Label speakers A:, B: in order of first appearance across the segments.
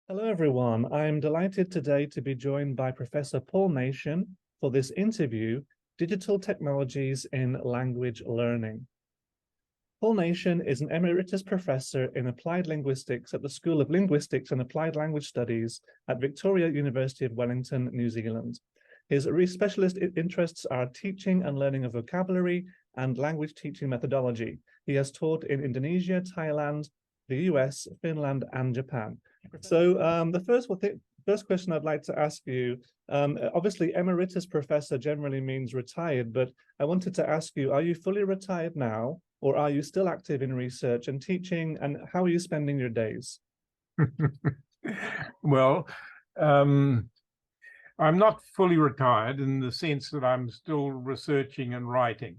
A: Hello, everyone. I'm delighted today to be joined by Professor Paul Nation for this interview, Digital Technologies in Language Learning. Paul Nation is an Emeritus Professor in Applied Linguistics at the School of Linguistics and Applied Language Studies at Victoria University of Wellington, New Zealand. His specialist interests are teaching and learning of vocabulary and language teaching methodology. He has taught in Indonesia, Thailand, the US, Finland, and Japan. So the first question I'd like to ask you, obviously emeritus professor generally means retired, but I wanted to ask you, are you fully retired now, or are you still active in research and teaching, and how are you spending your days?
B: Well, I'm not fully retired in the sense that I'm still researching and writing.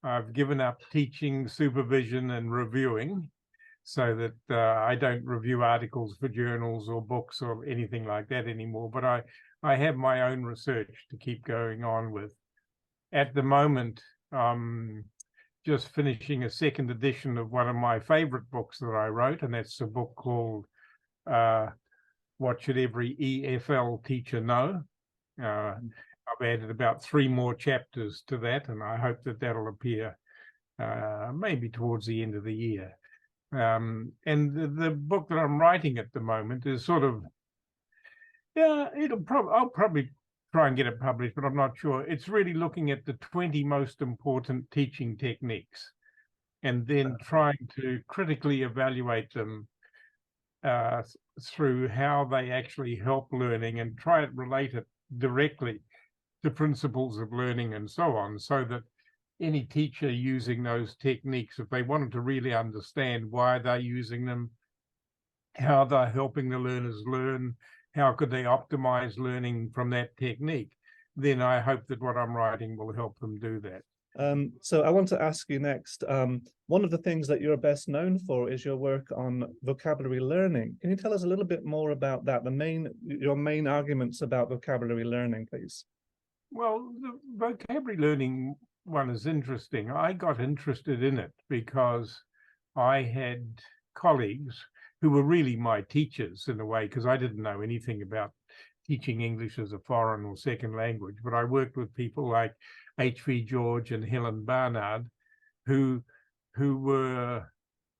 B: I've given up teaching, supervision, and reviewing so that I don't review articles for journals or books or anything like that anymore. But I have my own research to keep going on with. At the moment, just finishing a second edition of one of my favorite books that I wrote, and that's a book called What Should Every EFL Teacher Know? I've added about 3 more chapters to that, and I hope that that'll appear maybe towards the end of the year. And the book that I'm writing at the moment is sort of, I'll probably try and get it published, but I'm not sure. It's really looking at the 20 most important teaching techniques and then trying to critically evaluate them through how they actually help learning and try to relate it directly to principles of learning and so on, so that any teacher using those techniques, if they wanted to really understand why they're using them, how they're helping the learners learn, how could they optimize learning from that technique, then I hope that what I'm writing will help them do that.
A: So I want to ask you next, one of the things that you're best known for is your work on vocabulary learning. Can you tell us a little bit more about that, your main arguments about vocabulary learning, please?
B: Well, the vocabulary learning one is interesting. I got interested in it because I had colleagues who were really my teachers in a way, because I didn't know anything about teaching English as a foreign or second language, but I worked with people like H.V. George and Helen Barnard, who were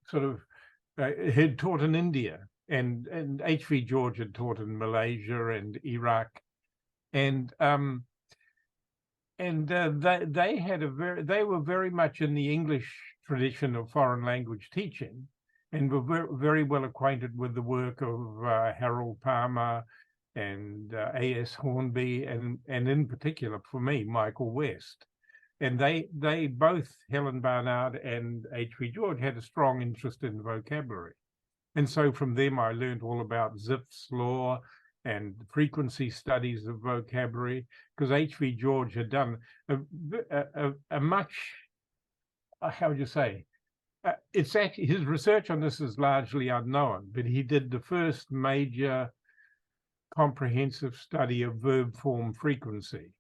B: sort of had taught in India, and H.V. George had taught in Malaysia and Iraq, and they were very much in the English tradition of foreign language teaching, and were very well acquainted with the work of Harold Palmer and A.S. Hornby, and in particular for me, Michael West. And they both, Helen Barnard and H.V. George, had a strong interest in vocabulary. And so from them I learned all about Zipf's law and frequency studies of vocabulary, because H.V. George had done a much, how would you say, it's actually, his research on this is largely unknown, but he did the first major comprehensive study of verb form frequency.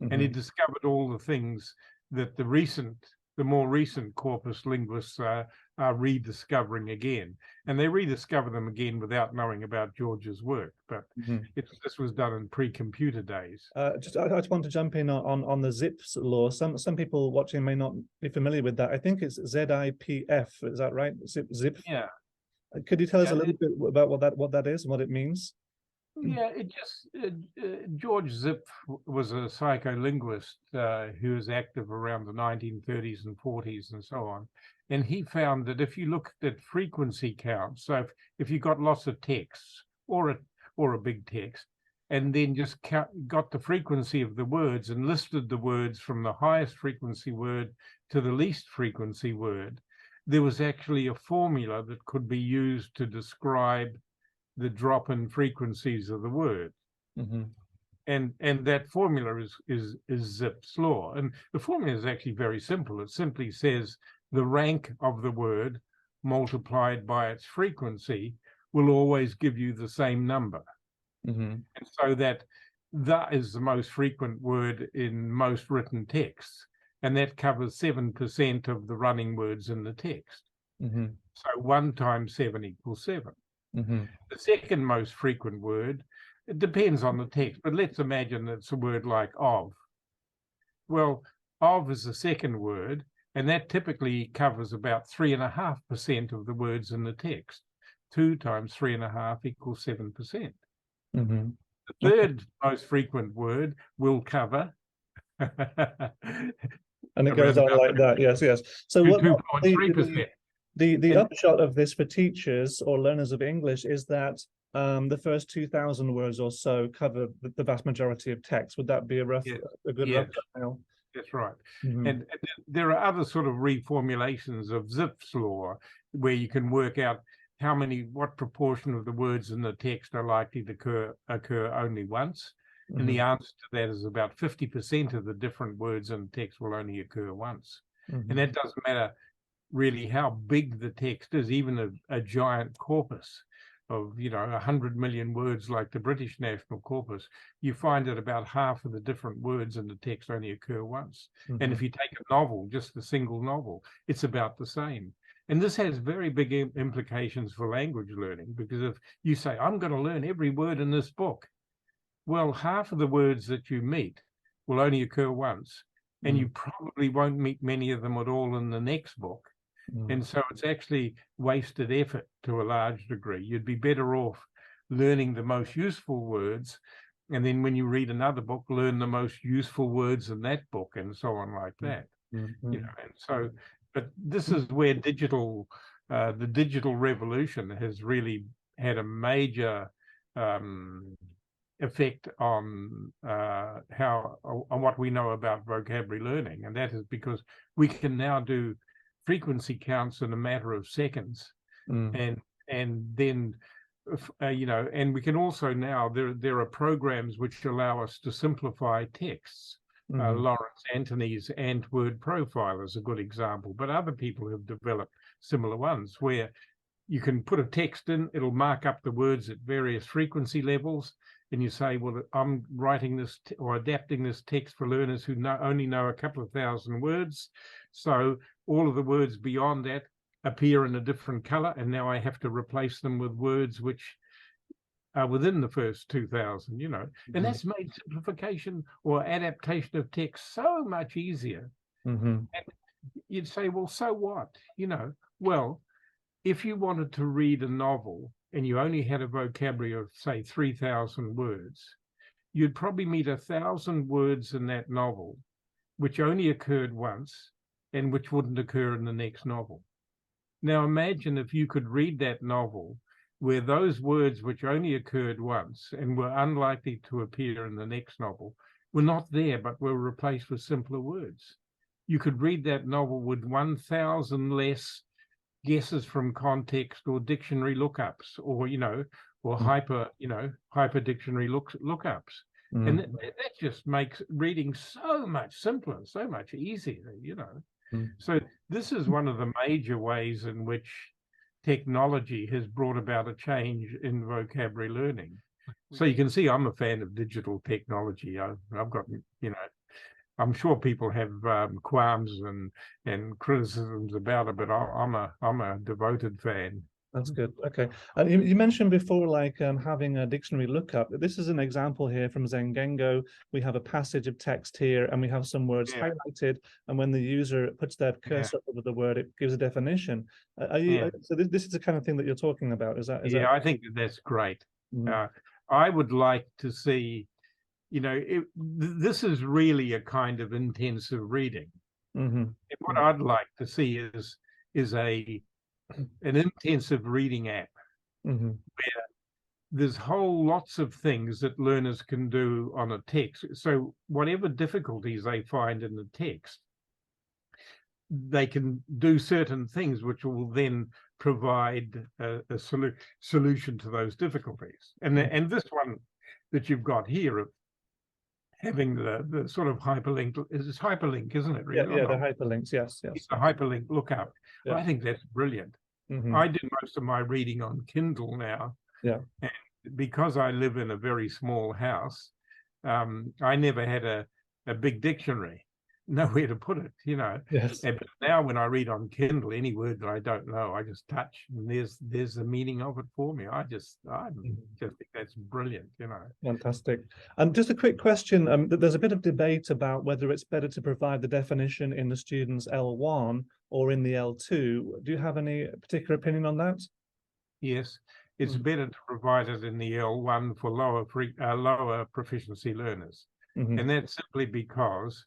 B: Mm-hmm. And he discovered all the things that the more recent corpus linguists are rediscovering again. And they rediscover them again without knowing about George's work. But this was done in pre-computer days.
A: I just want to jump in on the Zipf's law. Some people watching may not be familiar with that. I think it's ZIPF. Is that right? Zipf?
B: Yeah.
A: Could you tell us a little bit about what that is and what it means?
B: Yeah, George Zipf was a psycholinguist who was active around the 1930s and 40s and so on. And he found that if you looked at frequency counts, so if you got lots of texts or a big text, and then just got the frequency of the words and listed the words from the highest frequency word to the least frequency word, there was actually a formula that could be used to describe the drop in frequencies of the word. Mm-hmm. And that formula is Zipf's law. And the formula is actually very simple. It simply says the rank of the word multiplied by its frequency will always give you the same number. Mm-hmm. And so that is the most frequent word in most written texts. And that covers 7% of the running words in the text. Mm-hmm. So 1 times 7 equals 7.
A: Mm-hmm.
B: The second most frequent word, it depends on the text, but let's imagine it's a word like of. Well, of is the second word, and that typically covers about 3.5% of the words in the text. 2 times 3.5 equals 7%.
A: Mm-hmm.
B: The third most frequent word will cover
A: And it goes
B: around
A: on
B: about
A: like that. Yes, yes. So what
B: 2.3%.
A: the
B: And
A: upshot of this for teachers or learners of English is that the first 2,000 words or so cover the vast majority of text. Would that be
B: yes,
A: a good rough
B: yes,
A: thumbnail?
B: that's right.
A: Mm-hmm.
B: And there are other sort of reformulations of Zipf's law where you can work out what proportion of the words in the text are likely to occur only once. And the answer to that is about 50% of the different words in the text will only occur once. And that doesn't matter really how big the text is, even a giant corpus of 100 million words like the British National Corpus, you find that about half of the different words in the text only occur once. And if you take a novel, just a single novel, it's about the same. And this has very big implications for language learning, because if you say, I'm going to learn every word in this book, well, half of the words that you meet will only occur once, and you probably won't meet many of them at all in the next book. And so it's actually wasted effort to a large degree. You'd be better off learning the most useful words, and then when you read another book, learn the most useful words in that book, and so on like that. And so, but this is where the digital revolution has really had a major effect on what we know about vocabulary learning, and that is because we can now do frequency counts in a matter of seconds, and then and we can also now there are programs which allow us to simplify texts. Lawrence Anthony's Ant Word Profile is a good example, but other people have developed similar ones where you can put a text in, it'll mark up the words at various frequency levels, and you say, well, I'm writing this or adapting this text for learners who only know a couple of thousand words. So all of the words beyond that appear in a different color, and now I have to replace them with words which are within the first 2,000, and that's made simplification or adaptation of text so much easier. And you'd say, well, so what? Well, if you wanted to read a novel and you only had a vocabulary of, say, 3,000 words, you'd probably meet 1,000 words in that novel which only occurred once and which wouldn't occur in the next novel. Now imagine if you could read that novel where those words which only occurred once and were unlikely to appear in the next novel were not there, but were replaced with simpler words. You could read that novel with 1,000 less guesses from context or dictionary lookups, or hyper dictionary lookups. And that just makes reading so much simpler, so much easier. So this is one of the major ways in which technology has brought about a change in vocabulary learning. So you can see I'm a fan of digital technology. I've got, I'm sure people have qualms and criticisms about it, but I'm a devoted fan.
A: That's good. Okay. And you mentioned before, like having a dictionary lookup. This is an example here from Zengengo. We have a passage of text here, and we have some words highlighted. And when the user puts their cursor over the word, it gives a definition. So this is the kind of thing that you're talking about. Is that?
B: I think that's great. I would like to see, this is really a kind of intensive reading. And what I'd like to see is an intensive reading app where there's lots of things that learners can do on a text. So whatever difficulties they find in the text, they can do certain things which will then provide a solution to those difficulties. And this one that you've got here of having the sort of hyperlink, is hyperlink, isn't it? Really?
A: Yeah, the hyperlinks. Yes.
B: It's the hyperlink lookup. Yeah. I think that's brilliant. I do most of my reading on Kindle now.
A: Yeah.
B: And because I live in a very small house, I never had a big dictionary. nowhere to put it, you know.
A: Yes.
B: And now when I read on Kindle, any word that I don't know, I just touch, and there's the meaning of it for me. I just think that's brilliant, you know.
A: Fantastic. And just a quick question. There's a bit of debate about whether it's better to provide the definition in the student's L1 or in the L2. Do you have any particular opinion on that?
B: Yes, it's better to provide it in the L1 for lower proficiency learners. And that's simply because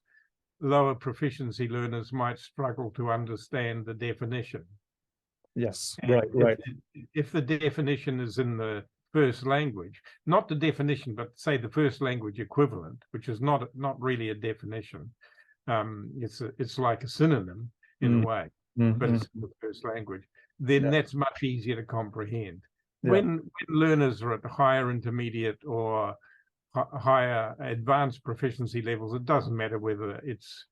B: lower proficiency learners might struggle to understand the definition.
A: Yes,
B: And
A: right.
B: If the definition is in the first language, not the definition, but say the first language equivalent, which is not really a definition. It's like a synonym in a way, but it's in the first language. Then that's much easier to comprehend. When learners are at the higher intermediate or higher advanced proficiency levels, it doesn't matter whether it's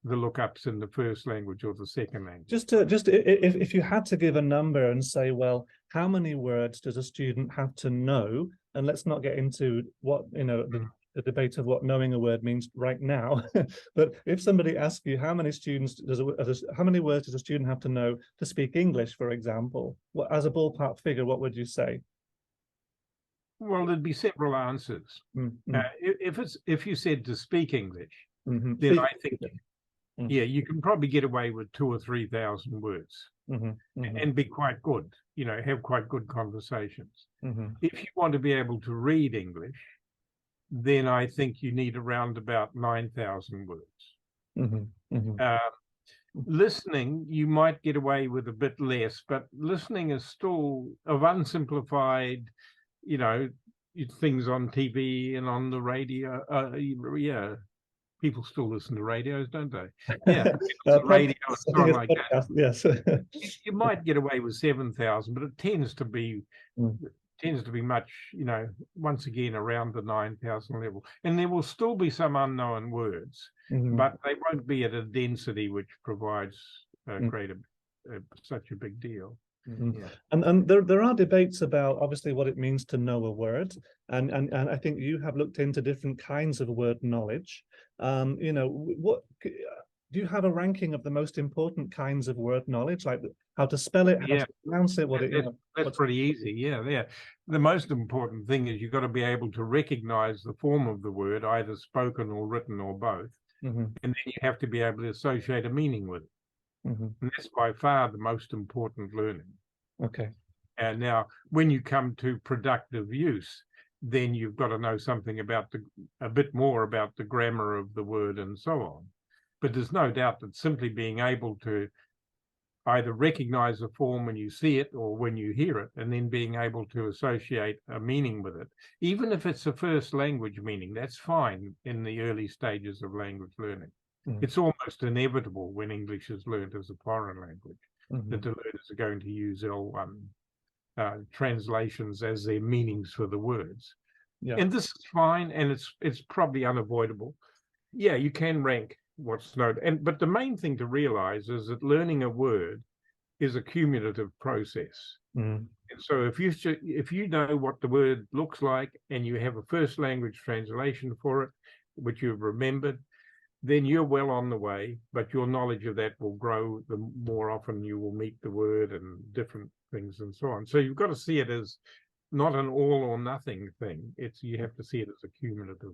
B: the lookups in the first language or the second language.
A: If you had to give a number and say, well, how many words does a student have to know? And let's not get into what, you know, the debate of what knowing a word means right now. But if somebody asks you how many how many words does a student have to know to speak English, for example, as a ballpark figure, what would you say?
B: Well, there'd be several answers. If you said to speak English, then I think, yeah, you can probably get away with 2,000 or 3,000 words and be quite good, you know, have quite good conversations. If you want to be able to read English, then I think you need around about 9,000 words. Listening, you might get away with a bit less, but listening is still of unsimplified, you know, things on TV and on the radio. People still listen to radios, don't they? Yeah, radio and so on like that.
A: Yes,
B: you might get away with 7,000, but it tends to be much, you know, once again around the 9,000 level. And there will still be some unknown words, but they won't be at a density which provides such a big deal.
A: And there are debates about obviously what it means to know a word, and I think you have looked into different kinds of word knowledge. You know, what do you have a ranking of the most important kinds of word knowledge, like how to spell it, how to pronounce it?
B: That's pretty easy. Yeah. The most important thing is you've got to be able to recognize the form of the word, either spoken or written or both, and then you have to be able to associate a meaning with it. And that's by far the most important learning.
A: Okay.
B: And now, when you come to productive use, then you've got to know something about a bit more about the grammar of the word and so on. But there's no doubt that simply being able to either recognize a form when you see it or when you hear it, and then being able to associate a meaning with it, even if it's a first language meaning, that's fine in the early stages of language learning. It's almost inevitable when English is learned as a foreign language that the learners are going to use L1 translations as their meanings for the words. And this is fine, and it's probably unavoidable. Yeah, you can rank what's known, but the main thing to realize is that learning a word is a cumulative process. And so if you know what the word looks like and you have a first language translation for it, which you've remembered, then you're well on the way, but your knowledge of that will grow the more often you will meet the word and different things and so on. So you've got to see it as not an all or nothing thing. You have to see it as a cumulative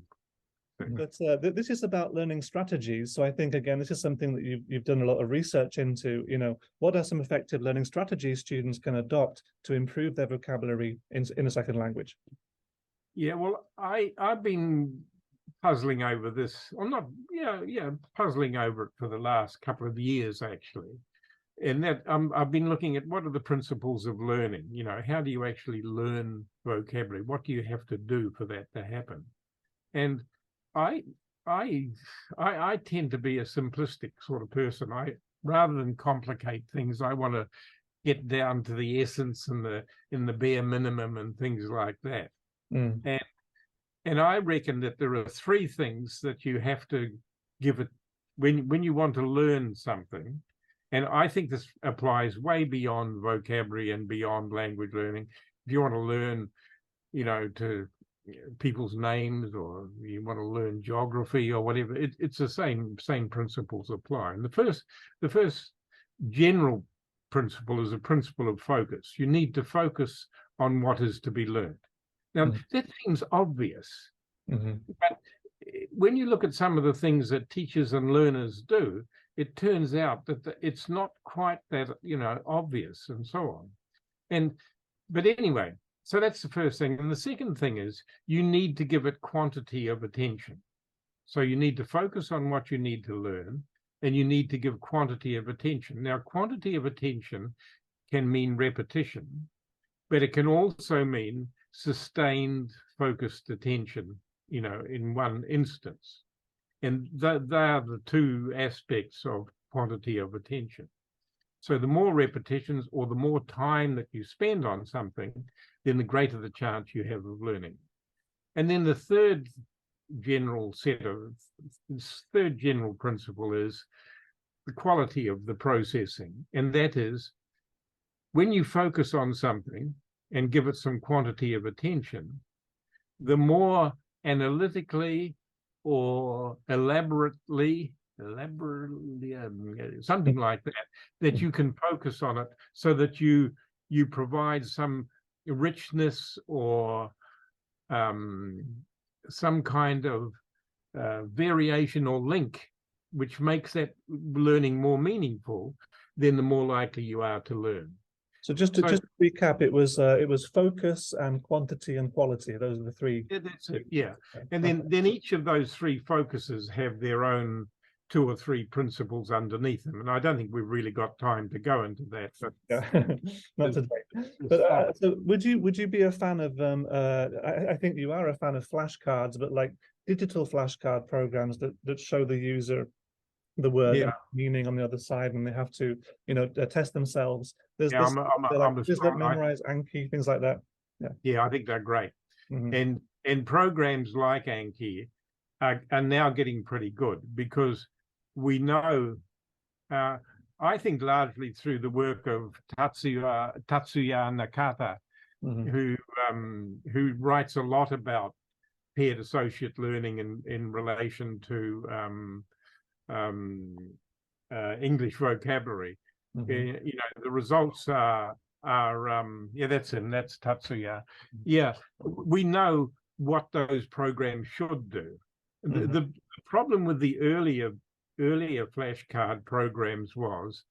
B: thing.
A: But this is about learning strategies. So I think, again, this is something that you've done a lot of research into. You know, what are some effective learning strategies students can adopt to improve their vocabulary in a second language?
B: Yeah, well, I've been puzzling over this, or not, puzzling over it for the last couple of years, actually. And that I've been looking at what are the principles of learning. You know, how do you actually learn vocabulary? What do you have to do for that to happen? And I tend to be a simplistic sort of person. Rather than complicate things, I want to get down to the essence and the bare minimum and things like that. And I reckon that there are three things that you have to give it when you want to learn something. And I think this applies way beyond vocabulary and beyond language learning. If you want to learn, you know, to people's names, or you want to learn geography or whatever. It's the same principles apply. And the first general principle is a principle of focus. You need to focus on what is to be learned. Now, that seems obvious, but when you look at some of the things that teachers and learners do, it turns out that it's not quite that, obvious and so on. But anyway, so that's the first thing. And the second thing is you need to give it quantity of attention. So you need to focus on what you need to learn, and you need to give quantity of attention. Now, quantity of attention can mean repetition, but it can also mean sustained, focused attention, in one instance. And they are the two aspects of quantity of attention. So the more repetitions or the more time that you spend on something, then the greater the chance you have of learning. And then the third general principle is the quality of the processing. And that is, when you focus on something and give it some quantity of attention, the more analytically or elaborately, something like that you can focus on it, so that you provide some richness or some kind of variation or link which makes that learning more meaningful, then the more likely you are to learn.
A: So just to recap, it was focus and quantity and quality. Those are the three.
B: Yeah, that's it. Yeah, and then each of those three focuses have their own 2 or 3 principles underneath them, and I don't think we've really got time to go into that. But
A: yeah, not today. But so would you be a fan of? I think you are a fan of flashcards, but like digital flashcard programs that show the user the word and meaning on the other side, and they have to, test themselves. There's memorize Anki, things like that.
B: Yeah, I think they're great. And programs like Anki are now getting pretty good, because we know, I think largely through the work of Tatsuya Nakata, who writes a lot about paired associate learning in relation to English vocabulary. The results are that's him, that's Tatsuya. We know what those programs should do. The problem with the earlier flashcard programs was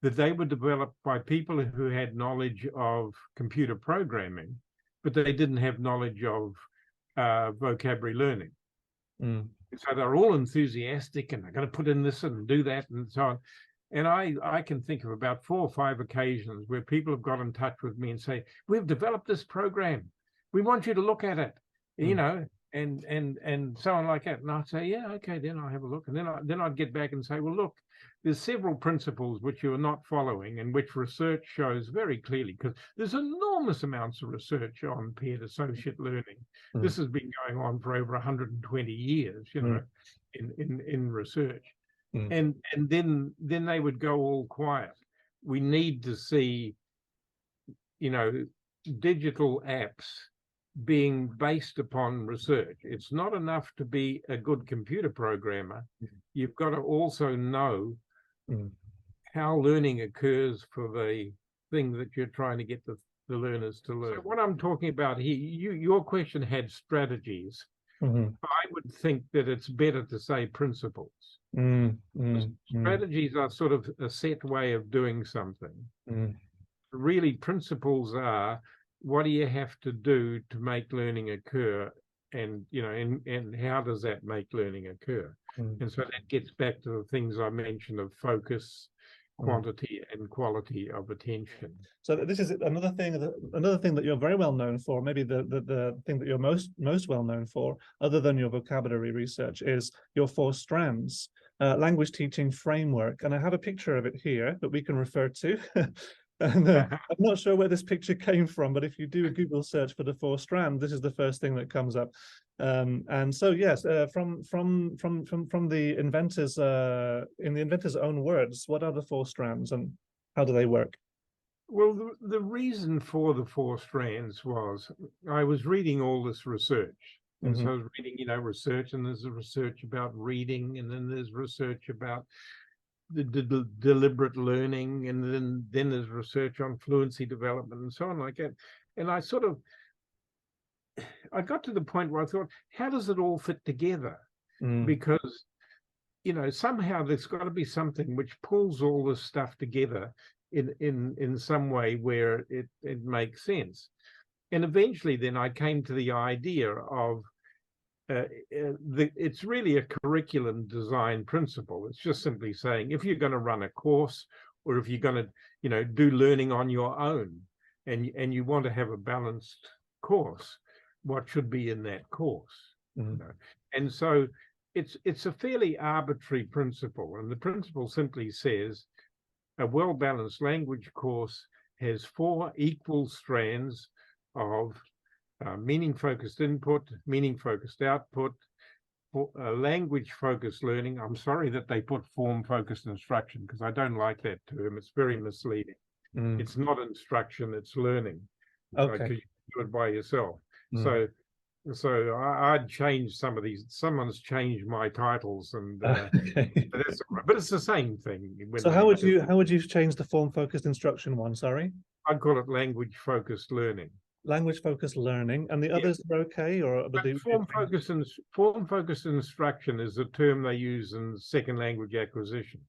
B: that they were developed by people who had knowledge of computer programming, but they didn't have knowledge of vocabulary learning. So they're all enthusiastic, and they're going to put in this and do that and so on. And I can think of about 4 or 5 occasions where people have got in touch with me and say, we've developed this program. We want you to look at it, and so on like that. And I'd say, yeah, okay, then I'll have a look. And then I'd get back and say, well, look, there's several principles which you are not following, and which research shows very clearly, because there's enormous amounts of research on paired associate learning. This has been going on for over 120 years, in research. And then they would go all quiet. We need to see, digital apps being based upon research. It's not enough to be a good computer programmer. You've got to also know how learning occurs for the thing that you're trying to get the learners to learn. So what I'm talking about here, your question had strategies. I would think that it's better to say principles. Strategies are sort of a set way of doing something. Really, principles are, what do you have to do to make learning occur, and and how does that make learning occur? And so that gets back to the things I mentioned of focus, quantity, and quality of attention.
A: So this is another thing that you're very well known for. Maybe the thing that you're most well known for, other than your vocabulary research, is your 4 strands language teaching framework. And I have a picture of it here that we can refer to. And I'm not sure where this picture came from, but if you do a Google search for the 4 strands, this is the first thing that comes up. And so, yes, from the inventors, in the inventor's own words, what are the 4 strands and how do they work?
B: Well, the reason for the 4 strands was I was reading all this research. And so I was reading, research, and there's a research about reading, and then there's research about the deliberate learning, and then there's research on fluency development and so on like that. And I got to the point where I thought, how does it all fit together? Because, somehow there's got to be something which pulls all this stuff together in some way where it makes sense. And eventually then I came to the idea of it's really a curriculum design principle. It's just simply saying, if you're going to run a course, or if you're going to, do learning on your own, and you want to have a balanced course, what should be in that course? And so it's a fairly arbitrary principle, and the principle simply says a well-balanced language course has 4 equal strands of meaning-focused input, meaning-focused output, language-focused learning. I'm sorry that they put form-focused instruction, because I don't like that term. It's very misleading. It's not instruction, it's learning.
A: Okay.
B: Because you do it by yourself. So I'd change some of these. Someone's changed my titles, and
A: Okay.
B: but it's the same thing.
A: So how would you change the form-focused instruction one? Sorry,
B: I'd call it language-focused learning.
A: Language-focused learning, and the others are okay, or
B: but form-focused instruction is a term they use in second language acquisition.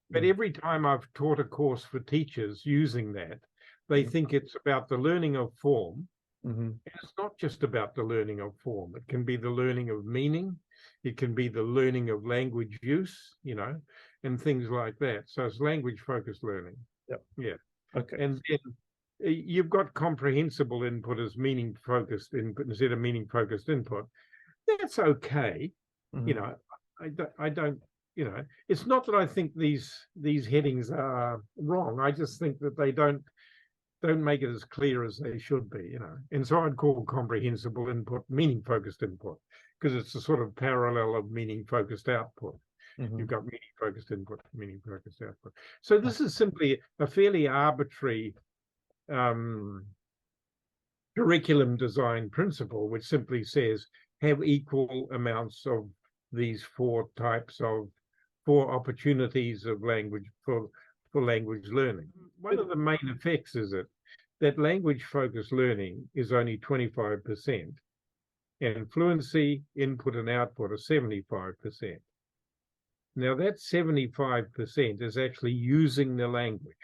B: But every time I've taught a course for teachers using that, they think it's about the learning of form. And it's not just about the learning of form. It can be the learning of meaning. It can be the learning of language use, and things like that. So it's language-focused learning. Yeah. Okay. And then you've got comprehensible input as meaning-focused input instead of meaning-focused input. That's okay. I don't. It's not that I think these headings are wrong. I just think that they don't make it as clear as they should be, And so I'd call comprehensible input meaning-focused input, because it's a sort of parallel of meaning-focused output. You've got meaning-focused input, meaning-focused output. So this is simply a fairly arbitrary curriculum design principle, which simply says have equal amounts of these 4 opportunities of language for language learning. One of the main effects is that language-focused learning is only 25%, and fluency, input and output are 75%. Now that 75% is actually using the language.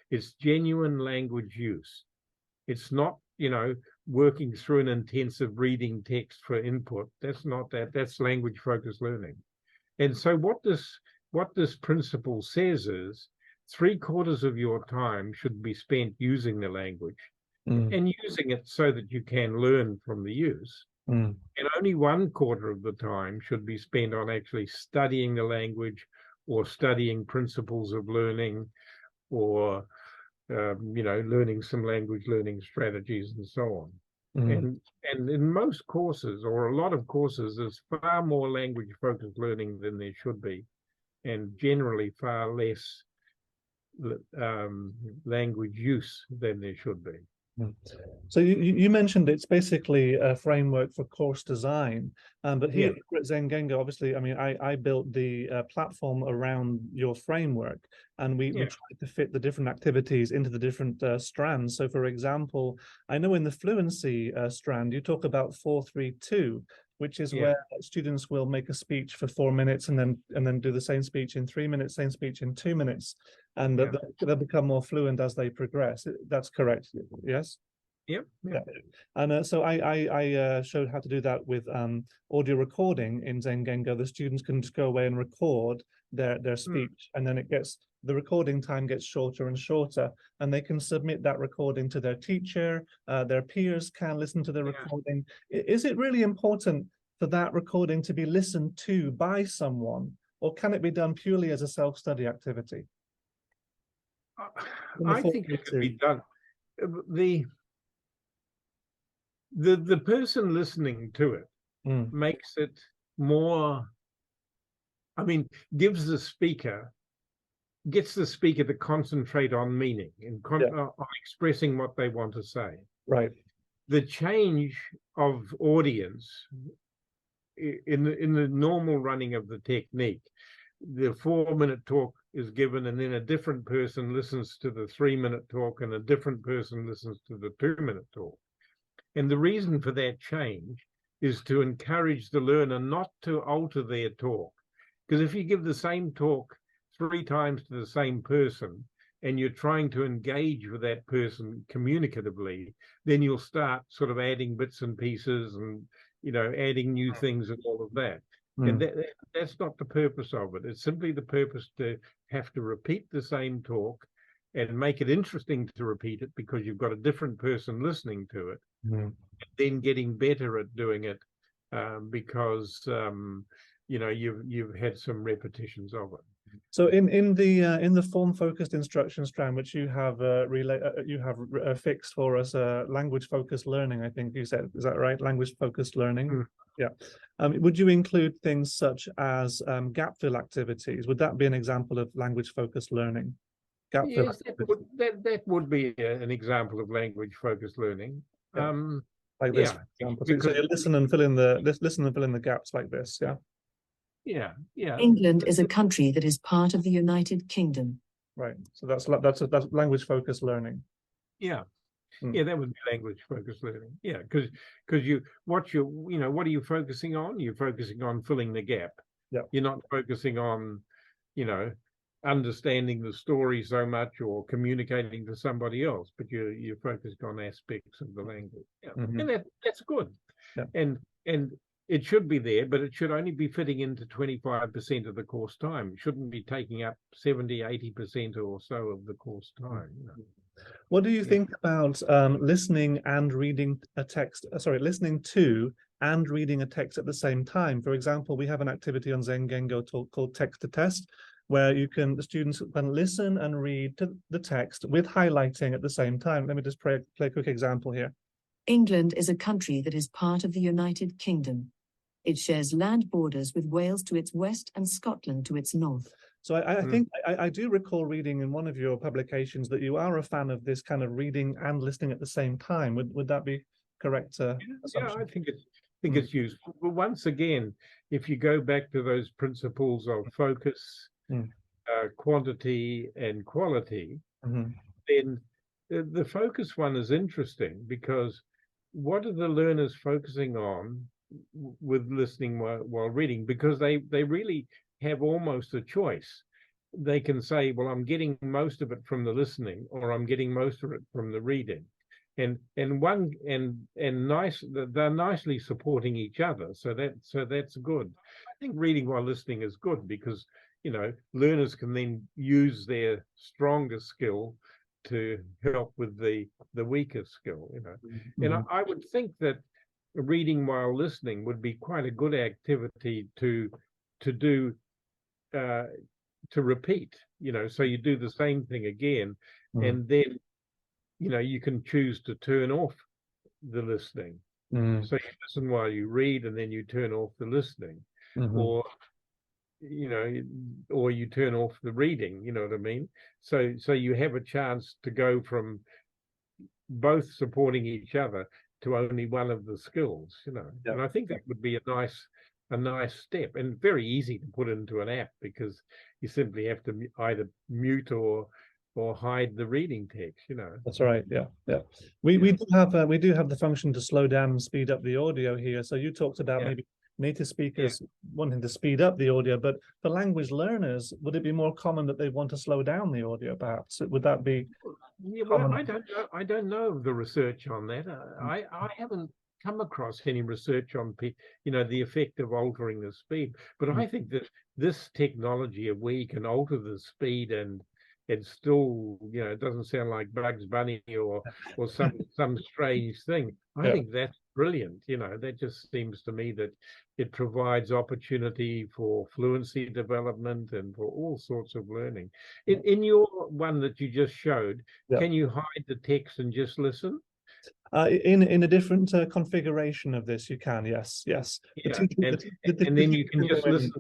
B: It's genuine language use. It's not, working through an intensive reading text for input. That's not that. That's language-focused learning. And so what this principle says is 3/4 of your time should be spent using the language and using it so that you can learn from the use. And only 1/4 of the time should be spent on actually studying the language, or studying principles of learning, or learning some language learning strategies and so on. And in most courses, or a lot of courses, there's far more language-focused learning than there should be, and generally far less language use than there should be.
A: So you mentioned it's basically a framework for course design, but here at Zengenga, obviously, I mean, I built the platform around your framework, and we tried to fit the different activities into the different strands. So, for example, I know in the fluency strand, you talk about 4-3-2, which is where students will make a speech for 4 minutes and then do the same speech in 3 minutes, same speech in 2 minutes, and they'll become more fluent as they progress. That's correct, yes?
B: Yep.
A: And so I showed how to do that with audio recording in Zengenga. The students can just go away and record their speech, and then the recording time gets shorter and shorter, and they can submit that recording to their teacher. Their peers can listen to the recording. Is it really important for that recording to be listened to by someone, or can it be done purely as a self-study activity?
B: I think it could be done. The person listening to it makes it more, gives the speaker gets the speaker to concentrate on meaning and on expressing what they want to say.
A: Right.
B: The change of audience in the normal running of the technique, the 4-minute talk is given, and then a different person listens to the 3-minute talk, and a different person listens to the 2-minute talk. And the reason for that change is to encourage the learner not to alter their talk. Because if you give the same talk 3 times to the same person, and you're trying to engage with that person communicatively, then you'll start sort of adding bits and pieces and, adding new things and all of that. And that's not the purpose of it. It's simply the purpose to have to repeat the same talk and make it interesting to repeat it, because you've got a different person listening to it, and then getting better at doing it because you've had some repetitions of it.
A: So in the form-focused instruction strand, which you have fixed for us, language-focused learning, I think you said, is that right? Language-focused learning. Yeah. Would you include things such as gap fill activities? Would that be an example of language-focused learning?
B: Yes, that would be an example of language-focused learning.
A: Like this, for example. So you listen and fill in the gaps like this. Yeah.
B: Yeah.
C: England is a country that is part of the United Kingdom.
A: Right. So that's language-focused learning.
B: Yeah. Yeah, that would be language-focused learning. Yeah, because what are you focusing on? You're focusing on filling the gap.
A: Yeah. You're
B: not focusing on, understanding the story so much or communicating to somebody else, but you're focused on aspects of the language. Yeah. And that's good.
A: Yeah.
B: And it should be there, but it should only be fitting into 25% of the course time. It shouldn't be taking up 70, 80% or so of the course time.
A: What do you think about listening and reading a text? Listening to and reading a text at the same time. For example, we have an activity on Zengengo called Text to Test, where the students can listen and read to the text with highlighting at the same time. Let me just play a quick example here.
C: England is a country that is part of the United Kingdom. It shares land borders with Wales to its west and Scotland to its north.
A: So I think I do recall reading in one of your publications that you are a fan of this kind of reading and listening at the same time. Would that be correct?
B: Yeah, I think it's useful. But once again, if you go back to those principles of focus, quantity, and quality, then the focus one is interesting, because what are the learners focusing on with listening while reading? Because they really have almost a choice. They can say, well, I'm getting most of it from the listening, or I'm getting most of it from the reading, and they're nicely supporting each other. So that's good. I think reading while listening is good, because learners can then use their stronger skill to help with the weaker skill. And I would think that reading while listening would be quite a good activity to do, to repeat, so you do the same thing again, and then you can choose to turn off the listening. So you listen while you read, and then you turn off the listening, or you turn off the reading. You know what I mean? So you have a chance to go from both supporting each other to only one of the skills. And I think that would be a nice step, and very easy to put into an app, because you simply have to either mute or hide the reading text.
A: That's right. Yeah. We do have the function to slow down and speed up the audio here. So you talked about maybe native speakers wanting to speed up the audio, but for language learners, would it be more common that they want to slow down the audio? Perhaps would that be?
B: Well, I don't know the research on that. I haven't come across any research on the effect of altering the speed, but I think that this technology, where you can alter the speed and still, it doesn't sound like Bugs Bunny or some strange thing. I think that's brilliant. That just seems to me that it provides opportunity for fluency development and for all sorts of learning. In your one that you just showed, can you hide the text and just listen?
A: In a different configuration of this, you can. Yes.
B: And then you can just listen.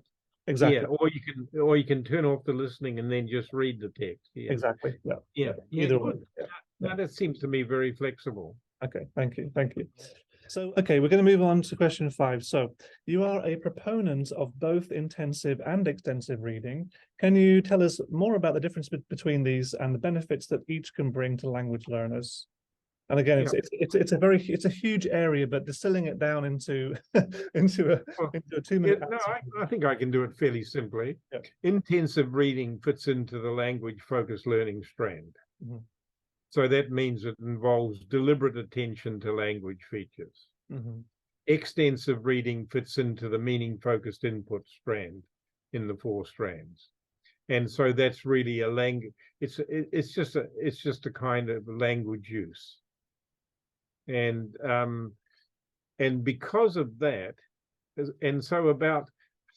A: exactly.
B: Yeah, or you can turn off the listening and then just read the text. Yeah.
A: Exactly. Yeah.
B: Yeah.
A: Either way.
B: Good.
A: Yeah.
B: No, that seems to me very flexible.
A: Okay, thank you. Thank you. So, okay, we're going to move on to question 5. So, you are a proponent of both intensive and extensive reading. Can you tell us more about the difference between these and the benefits that each can bring to language learners? And again, it's a huge area, but distilling it down into into a 2-minute
B: No, I think I can do it fairly simply.
A: Yeah.
B: Intensive reading fits into the language-focused learning strand.
A: Mm-hmm.
B: So that means it involves deliberate attention to language features.
A: Mm-hmm.
B: Extensive reading fits into the meaning-focused input strand in the 4 strands. And so that's really a language. It's just a kind of language use. And because of that, and so about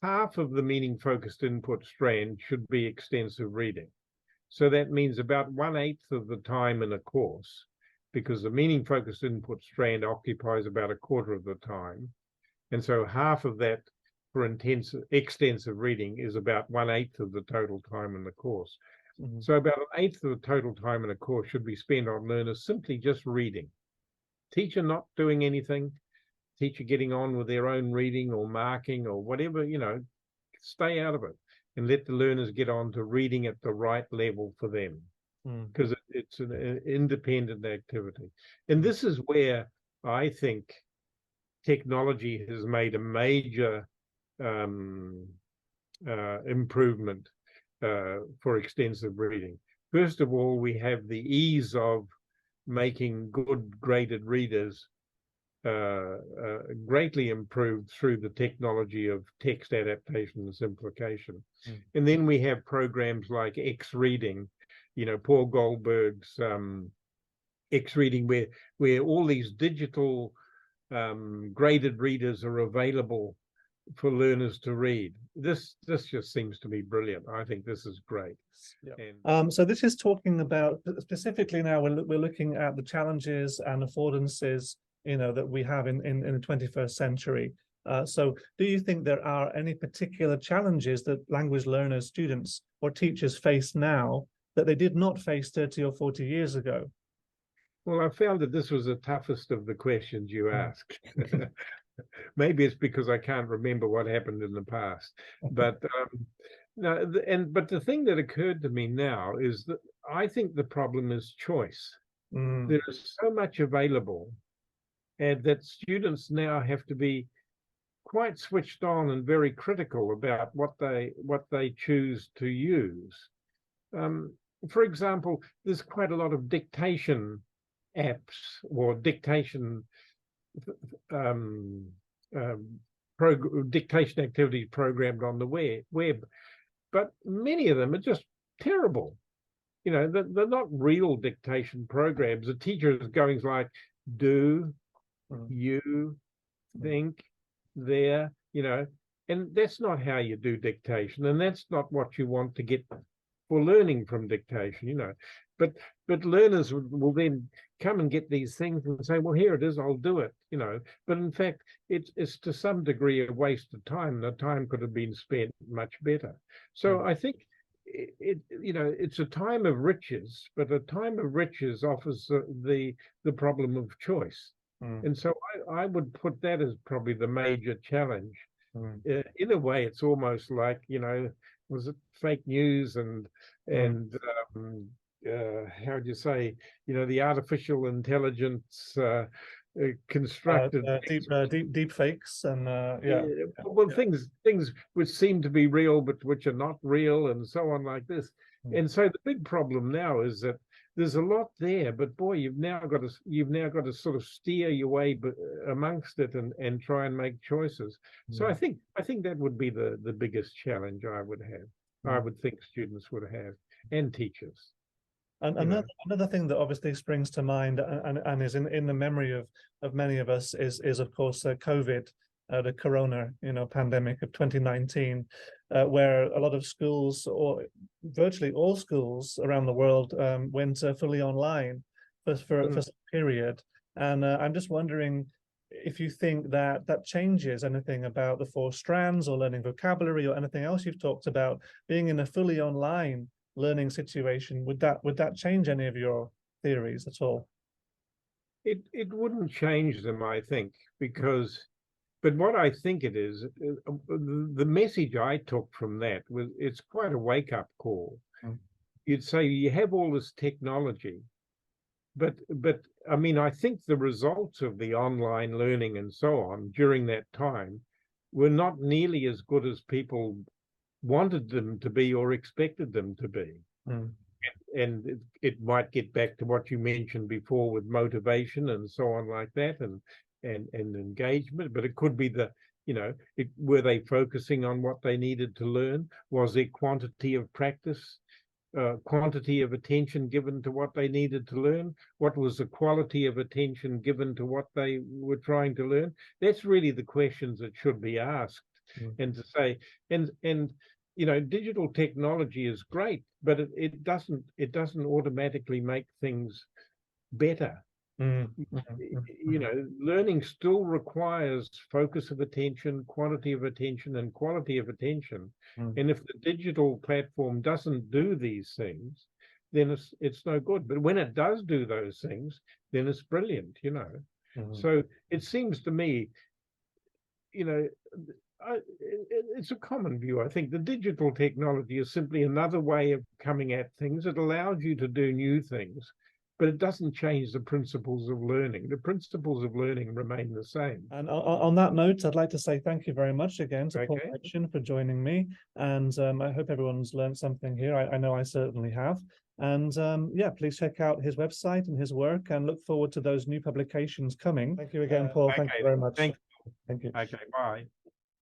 B: half of the meaning-focused input strand should be extensive reading. So that means about 1/8 of the time in a course, because the meaning-focused input strand occupies about 1/4 of the time. And so half of that for extensive reading is about 1/8 of the total time in the course. Mm-hmm. So about 1/8 of the total time in a course should be spent on learners simply just reading. Teacher not doing anything, teacher getting on with their own reading or marking or whatever, stay out of it and let the learners get on to reading at the right level for them, because it's an independent activity. And this is where I think technology has made a major improvement for extensive reading. First of all, we have the ease of making good graded readers greatly improved through the technology of text adaptation and simplification. And then we have programs like X-Reading, Paul Goldberg's X-Reading, where all these digital graded readers are available for learners to read. This just seems to be brilliant. I think this is great.
A: Yeah. So this is talking about, specifically now we're looking at the challenges and affordances that we have in the 21st century. So do you think there are any particular challenges that language learners, students, or teachers face now that they did not face 30 or 40 years ago?
B: Well, I found that this was the toughest of the questions you asked. Maybe it's because I can't remember what happened in the past. But no, but the thing that occurred to me now is that I think the problem is choice. There is so much available, and that students now have to be quite switched on and very critical about what they choose to use. For example, there's quite a lot of dictation apps or dictation dictation activities programmed on the web, but many of them are just terrible. They're not real dictation programs. The teacher is going like, do, you, think, there, and that's not how you do dictation, and that's not what you want to get for learning from dictation, but learners will then come and get these things and say, well, here it is, I'll do it, but in fact it's to some degree a waste of time. The time could have been spent much better. So I think it's a time of riches, but a time of riches offers the problem of choice. And so I would put that as probably the major challenge. In a way, it's almost like, was it fake news and how do you say, the artificial intelligence constructed
A: deep fakes and
B: things which seem to be real but which are not real and so on like this. And so the big problem now is that there's a lot there, but boy, you've now got to sort of steer your way amongst it and try and make choices. So I think that would be the biggest challenge I would have. I would think students would have, and teachers.
A: And another thing that obviously springs to mind and is in the memory of many of us is of course COVID, the corona pandemic of 2019, where a lot of schools, or virtually all schools around the world, went fully online for some period. And I'm just wondering, if you think that that changes anything about the 4 strands or learning vocabulary or anything else you've talked about, being in a fully online learning situation, would that change any of your theories at all?
B: It wouldn't change them, I think, but what I think it is, the message I took from that was it's quite a wake-up call. You'd say you have all this technology, but I mean, I think the results of the online learning and so on during that time were not nearly as good as people wanted them to be or expected them to be. And it might get back to what you mentioned before with motivation and so on like that, and engagement, but it could be were they focusing on what they needed to learn? Was there quantity of practice, quantity of attention given to what they needed to learn? What was the quality of attention given to what they were trying to learn? That's really the questions that should be asked. And to say, and digital technology is great, but it doesn't automatically make things better. Learning still requires focus of attention, quantity of attention, and quality of attention. And if the digital platform doesn't do these things, then it's no good. But when it does do those things, then it's brilliant, So it seems to me, it's a common view. I think the digital technology is simply another way of coming at things. It allows you to do new things, but it doesn't change the principles of learning. The principles of learning remain the same.
A: And on that note, I'd like to say thank you very much again to Paul Nation for joining me. And I hope everyone's learned something here. I know I certainly have. And yeah, please check out his website and his work and look forward to those new publications coming. Thank you again, Paul. Thank you very much.
B: Thank
A: you.
B: Okay, bye.